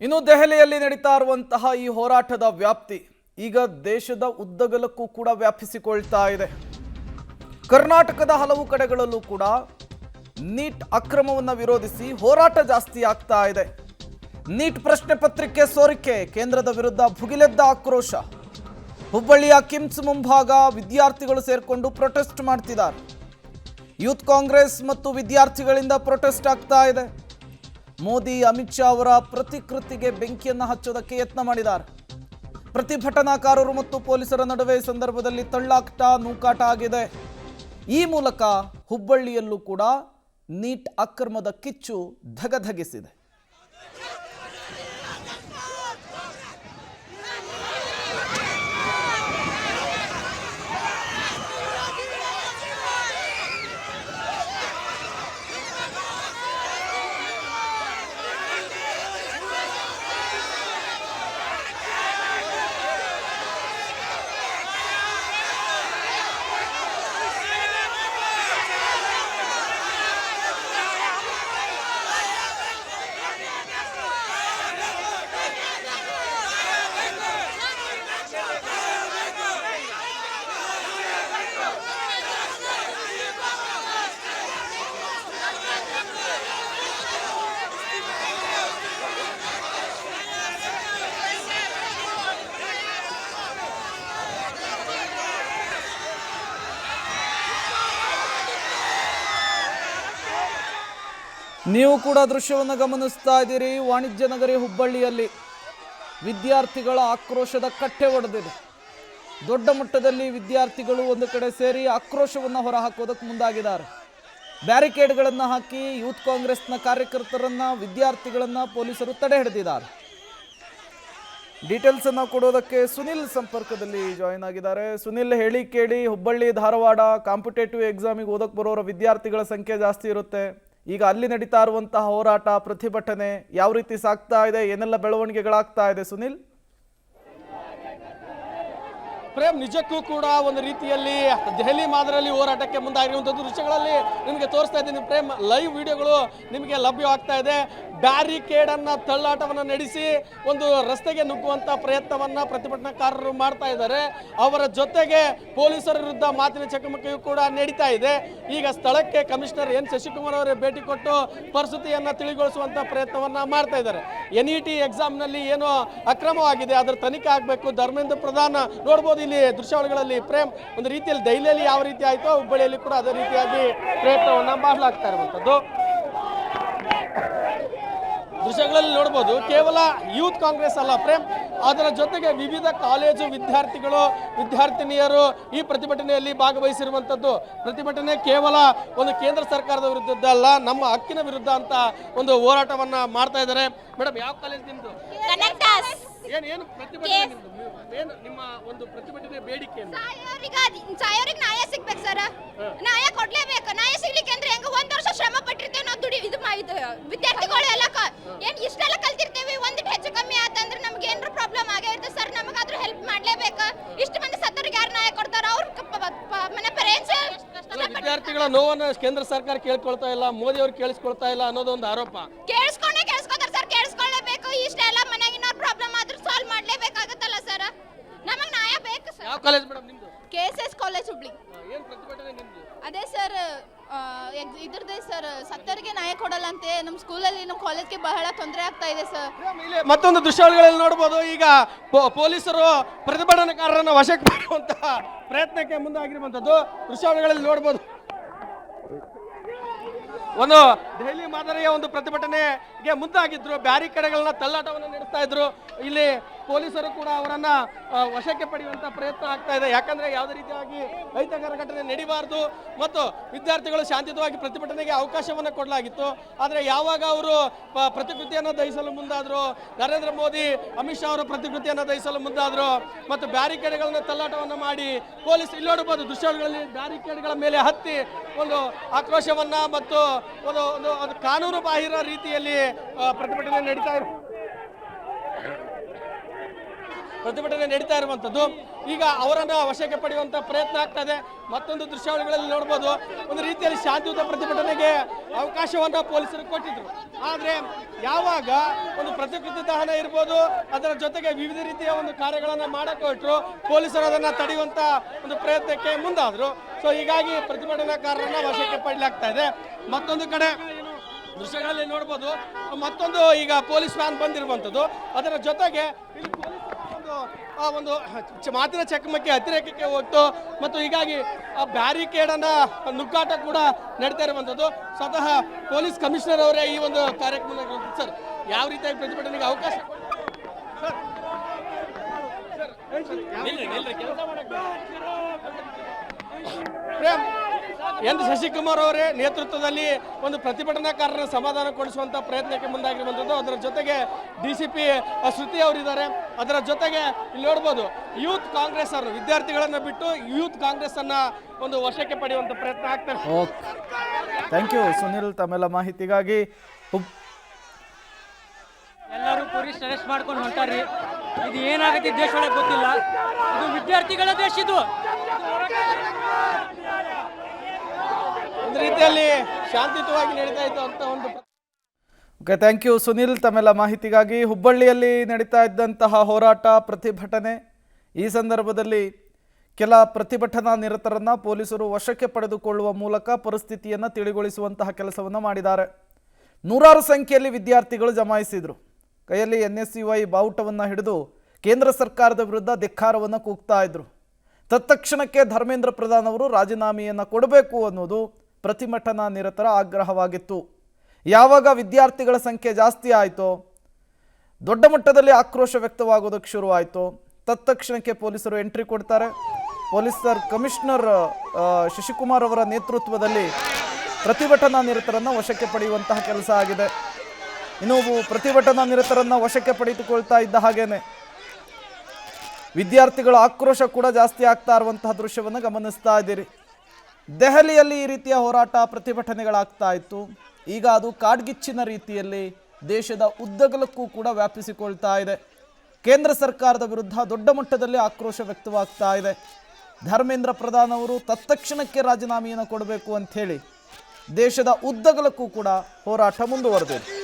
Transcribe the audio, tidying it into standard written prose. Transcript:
ಇನ್ನು ದೆಹಲಿಯಲ್ಲಿ ನಡೀತಾ ಇರುವಂತಹ ಈ ಹೋರಾಟದ ವ್ಯಾಪ್ತಿ ಈಗ ದೇಶದ ಉದ್ದಗಲಕ್ಕೂ ಕೂಡ ವ್ಯಾಪಿಸಿಕೊಳ್ತಾ ಇದೆ. ಕರ್ನಾಟಕದ ಹಲವು ಕಡೆಗಳಲ್ಲೂ ಕೂಡ ನೀಟ್ ಅಕ್ರಮವನ್ನು ವಿರೋಧಿಸಿ ಹೋರಾಟ ಜಾಸ್ತಿ ಆಗ್ತಾ ಇದೆ. ನೀಟ್ ಪ್ರಶ್ನೆ ಪತ್ರಿಕೆ ಸೋರಿಕೆ ಕೇಂದ್ರದ ವಿರುದ್ಧ ಭುಗಿಲೆದ್ದ ಆಕ್ರೋಶ. ಹುಬ್ಬಳ್ಳಿಯ ಕಿಮ್ಸ್ ಮುಂಭಾಗ ವಿದ್ಯಾರ್ಥಿಗಳು ಸೇರ್ಕೊಂಡು ಪ್ರೊಟೆಸ್ಟ್ ಮಾಡ್ತಿದ್ದಾರೆ. ಯೂತ್ ಕಾಂಗ್ರೆಸ್ ಮತ್ತು ವಿದ್ಯಾರ್ಥಿಗಳಿಂದ ಪ್ರೊಟೆಸ್ಟ್ ಆಗ್ತಾ ಇದೆ. ಮೋದಿ ಅಮಿತ್ ಶಾ ಅವರ ಪ್ರತಿಕೃತಿಗೆ ಬೆಂಕಿಯನ್ನು ಹಚ್ಚೋದಕ್ಕೆ ಯತ್ನ ಮಾಡಿದ್ದಾರೆ. ಪ್ರತಿಭಟನಾಕಾರರು ಮತ್ತು ಪೊಲೀಸರ ನಡುವೆ ಸಂದರ್ಭದಲ್ಲಿ ತಳ್ಳಾಟ ನೂಕಾಟ ಆಗಿದೆ. ಈ ಮೂಲಕ ಹುಬ್ಬಳ್ಳಿಯಲ್ಲೂ ಕೂಡ ನೀಟ್ ಅಕ್ರಮದ ಕಿಚ್ಚು ಧಗಧಗಿಸಿದೆ. ನೀವು ಕೂಡ ದೃಶ್ಯವನ್ನು ಗಮನಿಸ್ತಾ ಇದ್ದೀರಿ. ವಾಣಿಜ್ಯ ನಗರಿ ಹುಬ್ಬಳ್ಳಿಯಲ್ಲಿ ವಿದ್ಯಾರ್ಥಿಗಳ ಆಕ್ರೋಶದ ಕಟ್ಟೆ ಒಡೆದಿದೆ. ದೊಡ್ಡ ಮಟ್ಟದಲ್ಲಿ ವಿದ್ಯಾರ್ಥಿಗಳು ಒಂದು ಕಡೆ ಸೇರಿ ಆಕ್ರೋಶವನ್ನು ಹೊರಹಾಕೋದಕ್ಕೆ ಮುಂದಾಗಿದ್ದಾರೆ. ಬ್ಯಾರಿಕೇಡ್ಗಳನ್ನು ಹಾಕಿ ಯೂತ್ ಕಾಂಗ್ರೆಸ್ನ ಕಾರ್ಯಕರ್ತರನ್ನ ವಿದ್ಯಾರ್ಥಿಗಳನ್ನ ಪೊಲೀಸರು ತಡೆ ಹಿಡಿದಿದ್ದಾರೆ. ಡೀಟೇಲ್ಸ್ ಅನ್ನು ಕೊಡೋದಕ್ಕೆ ಸುನಿಲ್ ಸಂಪರ್ಕದಲ್ಲಿ ಜಾಯಿನ್ ಆಗಿದ್ದಾರೆ. ಸುನಿಲ್, ಹೇಳಿ ಕೇಳಿ ಹುಬ್ಬಳ್ಳಿ ಧಾರವಾಡ ಕಾಂಪಿಟೇಟಿವ್ ಎಕ್ಸಾಮಿಗೆ ಓದಕ್ಕೆ ಬರೋರ ವಿದ್ಯಾರ್ಥಿಗಳ ಸಂಖ್ಯೆ ಜಾಸ್ತಿ ಇರುತ್ತೆ. ಈಗ ಅಲ್ಲಿ ನಡೀತಾ ಇರುವಂತಹ ಹೋರಾಟ ಪ್ರತಿಭಟನೆ ಯಾವ ರೀತಿ ಸಾಗ್ತಾ ಇದೆ, ಏನೆಲ್ಲ ಬೆಳವಣಿಗೆಗಳಾಗ್ತಾ ಇದೆ ಸುನಿಲ್? ಪ್ರೇಮ್, ನಿಜಕ್ಕೂ ಕೂಡ ಒಂದು ರೀತಿಯಲ್ಲಿ ದೆಹಲಿ ಮಾದರಿಯಲ್ಲಿ ಹೋರಾಟಕ್ಕೆ ಮುಂದಾಗಿರುವಂಥದ್ದು ದೃಶ್ಯಗಳಲ್ಲಿ ನಿಮಗೆ ತೋರಿಸ್ತಾ ಇದ್ದೀನಿ. ಪ್ರೇಮ್, ಲೈವ್ ವಿಡಿಯೋಗಳು ನಿಮಗೆ ಲಭ್ಯವಾಗ್ತಾ ಇದೆ. ಬ್ಯಾರಿಕೇಡ್ ಅನ್ನ ತಳ್ಳಾಟವನ್ನು ನಡೆಸಿ ಒಂದು ರಸ್ತೆಗೆ ನುಗ್ಗುವಂತ ಪ್ರಯತ್ನವನ್ನ ಪ್ರತಿಭಟನಾಕಾರರು ಮಾಡ್ತಾ ಇದ್ದಾರೆ. ಅವರ ಜೊತೆಗೆ ಪೊಲೀಸರ ವಿರುದ್ಧ ಮಾತಿನ ಚಕಮಕಿಯೂ ಕೂಡ ನಡೀತಾ ಇದೆ. ಈಗ ಸ್ಥಳಕ್ಕೆ ಕಮಿಷನರ್ ಎನ್ ಶಶಿಕುಮಾರ್ ಅವರೇ ಭೇಟಿ ಕೊಟ್ಟು ಪರಿಸ್ಥಿತಿಯನ್ನ ತಿಳಿಗೊಳಿಸುವಂತ ಪ್ರಯತ್ನವನ್ನ ಮಾಡ್ತಾ ಇದ್ದಾರೆ. NET ಎಕ್ಸಾಮ್ನಲ್ಲಿ ಏನೋ ಅಕ್ರಮವಾಗಿದೆ, ಅದರ ತನಿಖೆ ಆಗಬೇಕು. ಧರ್ಮೇಂದ್ರ ಪ್ರಧಾನ್ ನೋಡ್ಬೋದು ಇಲ್ಲಿ ದೃಶ್ಯಾವಳಿಗಳಲ್ಲಿ. ಪ್ರೇಮ್, ಒಂದು ರೀತಿಯಲ್ಲಿ ದೆಹಲಿಯಲ್ಲಿ ಯಾವ ರೀತಿ ಆಯ್ತೋ ಹುಬ್ಬಳ್ಳಿಯಲ್ಲಿ ಕೂಡ ಅದೇ ರೀತಿಯಾಗಿ ಪ್ರಯತ್ನವನ್ನ ಮಾಡಲಾಗ್ತಾ ಇರುವಂತದ್ದು ದೃಶ್ಯಗಳಲ್ಲಿ ನೋಡ್ಬೋದು. ಕೇವಲ ಯೂತ್ ಕಾಂಗ್ರೆಸ್ ಅಲ್ಲ ಪ್ರೇಮ್, ಅದರ ಜೊತೆಗೆ ವಿವಿಧ ಕಾಲೇಜು ವಿದ್ಯಾರ್ಥಿಗಳು ವಿದ್ಯಾರ್ಥಿನಿಯರು ಈ ಪ್ರತಿಭಟನೆಯಲ್ಲಿ ಭಾಗವಹಿಸಿರುವಂಥದ್ದು. ಪ್ರತಿಭಟನೆ ಕೇವಲ ಒಂದು ಕೇಂದ್ರ ಸರ್ಕಾರದ ವಿರುದ್ಧ ಅಲ್ಲ, ನಮ್ಮ ಹಕ್ಕಿನ ವಿರುದ್ಧ ಅಂತ ಒಂದು ಹೋರಾಟವನ್ನ ಮಾಡ್ತಾ ಇದ್ದಾರೆ. ಮೇಡಮ್, ಯಾವ ಕಾಲೇಜ್ ನಿಮ್ದು? ಏನು ಪ್ರತಿಭಟನೆ ನಿಮ್ದು? ಏನು ನಿಮ್ಮ ಒಂದು ಪ್ರತಿಭಟನೆ ಬೇಡಿಕೆ? ಸಾಯೋರಿಗೆ ನ್ಯಾಯ ಸಿಗ್ಬೇಕು ಸರ್, ನ್ಯಾಯ ಕೊಡ್ಲೇಬೇಕು. ನ್ಯಾಯ ಸಿಗ್ಲಿಕ್ಕೆ ಅಂದ್ರೆ ಹೆಂಗ ಒಂದ್ ವರ್ಷ ಶ್ರಮ ಪಟ್ಟಿರ್ತೇವೆ ನಾವು, ವಿದ್ಯಾರ್ಥಿಗಳು ಎಲ್ಲ ಏನ್ ಇಷ್ಟೆಲ್ಲ ಕಲ್ತಿರ್ತೇವೆ, ಒಂದಿಟ್ಟು ಹೆಚ್ಚು ಕಮ್ಮಿ ಆತಂದ್ರೆ ನಮ್ಗೆ ಏನಾದ್ರು ಪ್ರಾಬ್ಲಮ್ ಆಗೇ ಇರುತ್ತೆ ಸರ್. ನಮಗಾದ್ರೂ ಹೆಲ್ಪ್ ಮಾಡ್ಲೇಬೇಕು. ಇಷ್ಟು ಮಂದಿ ಸತ್ತರಿಗೆ ಯಾರು ನ್ಯಾಯ ಕೊಡ್ತಾರ? ಅವ್ರ ವಿದ್ಯಾರ್ಥಿಗಳ ನೋವನ್ನು ಕೇಂದ್ರ ಸರ್ಕಾರ ಕೇಳ್ಕೊಳ್ತಾ ಇಲ್ಲ, ಮೋದಿ ಅವರು ಕೇಳಿಸ್ಕೊಳ್ತಾ ಇಲ್ಲ ಅನ್ನೋದು ಒಂದು ಆರೋಪ. ಕೇಳಿಸ್ಕೊತಾರ ಸರ್, ಕೇಳಿಸ್ಕೊಳ್ಳೇಬೇಕು. ಇಷ್ಟೆಲ್ಲ ಮನೆಗಿನ ಪ್ರಾಬ್ಲಮ್ ಆದ್ರೂ ಸಾಲ್ವ್ ಮಾಡ್ಲೇಬೇಕಾಗತ್ತಲ್ಲ ಸರ್. ನಮಗ್ ನ್ಯಾಯ ಬೇಕು ಸರ್. ಯಾವ ಕಾಲೇಜ್ ಮೇಡಮ್ ನಿಮ್ದು? KSS college Hubli. ಏನ್ ಪ್ರತಿಭಟನೆ ನಿಮ್ದು? ಅದೇ ಸರ್, ಇದ್ರದ್ದೇ ಸರ್, ಸತ್ತರಿಗೆ ನ್ಯಾಯ ಕೊಡಲ್ಲ ಅಂತೆ. ನಮ್ಮ ಸ್ಕೂಲಲ್ಲಿ ನಮ್ಮ ಕಾಲೇಜ್ಗೆ ಬಹಳ ತೊಂದರೆ ಆಗ್ತಾ ಇದೆ ಸರ್. ಮತ್ತೊಂದು ದೃಶ್ಯಾವಳಿಗಳಲ್ಲಿ ನೋಡಬಹುದು. ಈಗ ಪೊಲೀಸರು ಪ್ರತಿಭಟನಾಕಾರರನ್ನ ವಶಕ್ಕೆ ಪಡೆಯುವಂತಹ ಪ್ರಯತ್ನಕ್ಕೆ ಮುಂದಾಗಿರುವಂತದ್ದು ದೃಶ್ಯಾವಳಿಗಳಲ್ಲಿ ನೋಡಬಹುದು. ಒಂದು ದೆಹಲಿ ಮಾದರಿಯ ಒಂದು ಪ್ರತಿಭಟನೆಗೆ ಮುಂದಾಗಿದ್ರು. ಬ್ಯಾರಿಕೇಡ್ಗಳನ್ನ ತಳ್ಳಾಟವನ್ನು ನಡೆಸ್ತಾ ಇದ್ರು. ಇಲ್ಲಿ ಪೊಲೀಸರು ಕೂಡ ಅವರನ್ನ ವಶಕ್ಕೆ ಪಡೆಯುವಂತ ಪ್ರಯತ್ನ ಆಗ್ತಾ ಇದೆ. ಯಾಕಂದ್ರೆ ಯಾವುದೇ ರೀತಿಯಾಗಿ ಅಹಿತಕರ ಘಟನೆ ನಡೀಬಾರ್ದು ಮತ್ತು ವಿದ್ಯಾರ್ಥಿಗಳು ಶಾಂತಿಯುತವಾಗಿ ಪ್ರತಿಭಟನೆಗೆ ಅವಕಾಶವನ್ನು ಕೊಡಲಾಗಿತ್ತು. ಆದರೆ ಯಾವಾಗ ಅವರು ಪ್ರತಿಕೃತಿಯನ್ನು ದಹಿಸಲು ಮುಂದಾದ್ರು, ನರೇಂದ್ರ ಮೋದಿ ಅಮಿತ್ ಶಾ ಅವರು ಪ್ರತಿಕೃತಿಯನ್ನು ದಹಿಸಲು ಮುಂದಾದ್ರು ಮತ್ತು ಬ್ಯಾರಿಕೇಡ್ಗಳನ್ನ ತಳ್ಳಾಟವನ್ನು ಮಾಡಿ ಪೊಲೀಸ್ ಇಲ್ಲಿ ನೋಡಬಹುದು ದೃಶ್ಯಗಳಲ್ಲಿ ಬ್ಯಾರಿಕೇಡ್ಗಳ ಮೇಲೆ ಹತ್ತಿ ಒಂದು ಆಕ್ರೋಶವನ್ನ ಮತ್ತು ಒಂದು ಕಾನೂನು ಬಾಹಿರ ರೀತಿಯಲ್ಲಿ ಪ್ರತಿಭಟನೆ ನಡೀತಾ ಇದೆ. ಪ್ರತಿಭಟನೆ ನಡೀತಾ ಇರುವಂಥದ್ದು. ಈಗ ಅವರನ್ನ ವಶಕ್ಕೆ ಪಡೆಯುವಂತ ಪ್ರಯತ್ನ ಆಗ್ತಾ ಇದೆ. ಮತ್ತೊಂದು ದೃಶ್ಯಾವಳಿಗಳಲ್ಲಿ ನೋಡ್ಬೋದು, ಒಂದು ರೀತಿಯಲ್ಲಿ ಶಾಂತಿಯುತ ಪ್ರತಿಭಟನೆಗೆ ಅವಕಾಶವನ್ನ ಪೊಲೀಸರು ಕೊಟ್ಟಿದ್ರು. ಆದ್ರೆ ಯಾವಾಗ ಒಂದು ಪ್ರತಿಕೃತಿ ದಹನ ಇರ್ಬೋದು, ಅದರ ಜೊತೆಗೆ ವಿವಿಧ ರೀತಿಯ ಒಂದು ಕಾರ್ಯಗಳನ್ನ ಮಾಡಕ್ಕೆ ಹೊರಟರು, ಪೊಲೀಸರು ಅದನ್ನ ತಡೆಯುವಂತ ಒಂದು ಪ್ರಯತ್ನಕ್ಕೆ ಮುಂದಾದ್ರು. ಸೊ ಹೀಗಾಗಿ ಪ್ರತಿಭಟನಾಕಾರರನ್ನ ವಶಕ್ಕೆ ಪಡೆಯಲಾಗ್ತಾ ಇದೆ. ಮತ್ತೊಂದು ಕಡೆ ದೃಶ್ಯಗಳಲ್ಲಿ ನೋಡ್ಬೋದು, ಮತ್ತೊಂದು ಈಗ ಪೊಲೀಸ್ ವ್ಯಾನ್ ಬಂದಿರುವಂಥದ್ದು. ಅದರ ಜೊತೆಗೆ ಇಲ್ಲಿ ಒಂದು ಮಾತಿನ ಚಕಮಕಿ ಅತಿರೇಕಕ್ಕೆ ಹೋಗ್ತು ಮತ್ತು ಹೀಗಾಗಿ ಆ ಬ್ಯಾರಿಕೇಡ್ ಅನ್ನ ನುಗ್ಗಾಟ ಕೂಡ ನಡೀತಾ ಇರುವಂಥದ್ದು. ಸ್ವತಃ ಪೊಲೀಸ್ ಕಮಿಷನರ್ ಅವರೇ ಈ ಒಂದು ಕಾರ್ಯಕ್ರಮ ಸರ್ ಯಾವ ರೀತಿಯಾಗಿ ಪ್ರತಿಭಟನೆಗೆ ಅವಕಾಶ ಪ್ರೇಮ್ ಎನ್ ಶಶಿಕುಮಾರ್ ಅವರೇ ನೇತೃತ್ವದಲ್ಲಿ ಒಂದು ಪ್ರತಿಭಟನಾಕಾರರ ಸಮಾಧಾನಗೊಳಿಸುವಂತ ಪ್ರಯತ್ನಕ್ಕೆ ಮುಂದಾಗಿರುವಂಥದ್ದು. ಅದರ ಜೊತೆಗೆ DCP ಶ್ರುತಿ ಅವರಿದ್ದಾರೆ. ಅದರ ಜೊತೆಗೆ ಇಲ್ಲಿ ನೋಡ್ಬೋದು ಯೂತ್ ಕಾಂಗ್ರೆಸ್ ಅವರು ವಿದ್ಯಾರ್ಥಿಗಳನ್ನ ಬಿಟ್ಟು ಯೂತ್ ಕಾಂಗ್ರೆಸ್ ಅನ್ನ ಒಂದು ವಶಕ್ಕೆ ಪಡೆಯುವಂತ ಪ್ರಯತ್ನ ಆಗ್ತಾರೆ. ಥ್ಯಾಂಕ್ ಯು ಸುನಿಲ್ ತಮ್ಮೆಲ್ಲ ಮಾಹಿತಿಗಾಗಿ. ಎಲ್ಲರೂ ಪೊಲೀಸ್ ಅರೆಸ್ಟ್ ಮಾಡ್ಕೊಂಡು ಹೊಂಟಾರ್ರಿ. ಇದು ಏನಾಗತ್ತೆ ದೇಶ ಒಳಗೆ ಗೊತ್ತಿಲ್ಲ. ಇದು ವಿದ್ಯಾರ್ಥಿಗಳ ದೇಶ. ಇದು ಒಂದು ರೀತಿಯಲ್ಲಿ ಶಾಂತಿಯುತವಾಗಿ ನಡೀತಾ ಇತ್ತು ಅಂತ ಒಂದು. ಓಕೆ, ಥ್ಯಾಂಕ್ ಯು ಸುನಿಲ್ ತಮ್ಮೆಲ್ಲ ಮಾಹಿತಿಗಾಗಿ. ಹುಬ್ಬಳ್ಳಿಯಲ್ಲಿ ನಡೀತಾ ಇದ್ದಂತಹ ಹೋರಾಟ ಪ್ರತಿಭಟನೆ, ಈ ಸಂದರ್ಭದಲ್ಲಿ ಕೆಲ ಪ್ರತಿಭಟನಾ ನಿರತರನ್ನು ಪೊಲೀಸರು ವಶಕ್ಕೆ ಪಡೆದುಕೊಳ್ಳುವ ಮೂಲಕ ಪರಿಸ್ಥಿತಿಯನ್ನು ತಿಳಿಗೊಳಿಸುವಂತಹ ಕೆಲಸವನ್ನು ಮಾಡಿದ್ದಾರೆ. ನೂರಾರು ಸಂಖ್ಯೆಯಲ್ಲಿ ವಿದ್ಯಾರ್ಥಿಗಳು ಜಮಾಯಿಸಿದರು. ಕೈಯಲ್ಲಿ NSUI ಬಾವುಟವನ್ನು ಹಿಡಿದು ಕೇಂದ್ರ ಸರ್ಕಾರದ ವಿರುದ್ಧ ಧಿಕ್ಕಾರವನ್ನು ಕೂಗ್ತಾ ಇದ್ರು. ತತ್ಕ್ಷಣಕ್ಕೆ ಧರ್ಮೇಂದ್ರ ಪ್ರಧಾನ್ ಅವರು ರಾಜೀನಾಮೆಯನ್ನು ಕೊಡಬೇಕು ಅನ್ನೋದು ಪ್ರತಿಭಟನಾ ನಿರತರ ಆಗ್ರಹವಾಗಿತ್ತು. ಯಾವಾಗ ವಿದ್ಯಾರ್ಥಿಗಳ ಸಂಖ್ಯೆ ಜಾಸ್ತಿ ಆಯಿತೋ, ದೊಡ್ಡ ಮಟ್ಟದಲ್ಲಿ ಆಕ್ರೋಶ ವ್ಯಕ್ತವಾಗೋದಕ್ಕೆ ಶುರುವಾಯಿತು. ತತ್ಕ್ಷಣಕ್ಕೆ ಪೊಲೀಸರು ಎಂಟ್ರಿ ಕೊಡ್ತಾರೆ. ಪೊಲೀಸರ್ ಕಮಿಷನರ್ ಶಶಿಕುಮಾರ್ ಅವರ ನೇತೃತ್ವದಲ್ಲಿ ಪ್ರತಿಭಟನಾ ನಿರತರನ್ನು ವಶಕ್ಕೆ ಪಡೆಯುವಂತಹ ಕೆಲಸ ಆಗಿದೆ. ಇನ್ನು ಪ್ರತಿಭಟನಾ ನಿರತರನ್ನು ವಶಕ್ಕೆ ಪಡೆದುಕೊಳ್ತಾ ಇದ್ದ ಹಾಗೇನೆ ವಿದ್ಯಾರ್ಥಿಗಳ ಆಕ್ರೋಶ ಕೂಡ ಜಾಸ್ತಿ ಆಗ್ತಾ ಇರುವಂತಹ ದೃಶ್ಯವನ್ನು ಗಮನಿಸ್ತಾ ಇದ್ದೀರಿ. ದೆಹಲಿಯಲ್ಲಿ ಈ ರೀತಿಯ ಹೋರಾಟ ಪ್ರತಿಭಟನೆಗಳಾಗ್ತಾ ಇತ್ತು. ಈಗ ಅದು ಕಾಡ್ಗಿಚ್ಚಿನ ರೀತಿಯಲ್ಲಿ ದೇಶದ ಉದ್ದಗಲಕ್ಕೂ ಕೂಡ ವ್ಯಾಪಿಸಿಕೊಳ್ತಾ ಇದೆ. ಕೇಂದ್ರ ಸರ್ಕಾರದ ವಿರುದ್ಧ ದೊಡ್ಡ ಮಟ್ಟದಲ್ಲಿ ಆಕ್ರೋಶ ವ್ಯಕ್ತವಾಗ್ತಾ ಇದೆ. ಧರ್ಮೇಂದ್ರ ಪ್ರಧಾನ್ ಅವರು ತತ್ಕ್ಷಣಕ್ಕೆ ರಾಜೀನಾಮೆಯನ್ನು ಕೊಡಬೇಕು ಅಂಥೇಳಿ ದೇಶದ ಉದ್ದಗಲಕ್ಕೂ ಕೂಡ ಹೋರಾಟ ಮುಂದುವರೆದಿದೆ.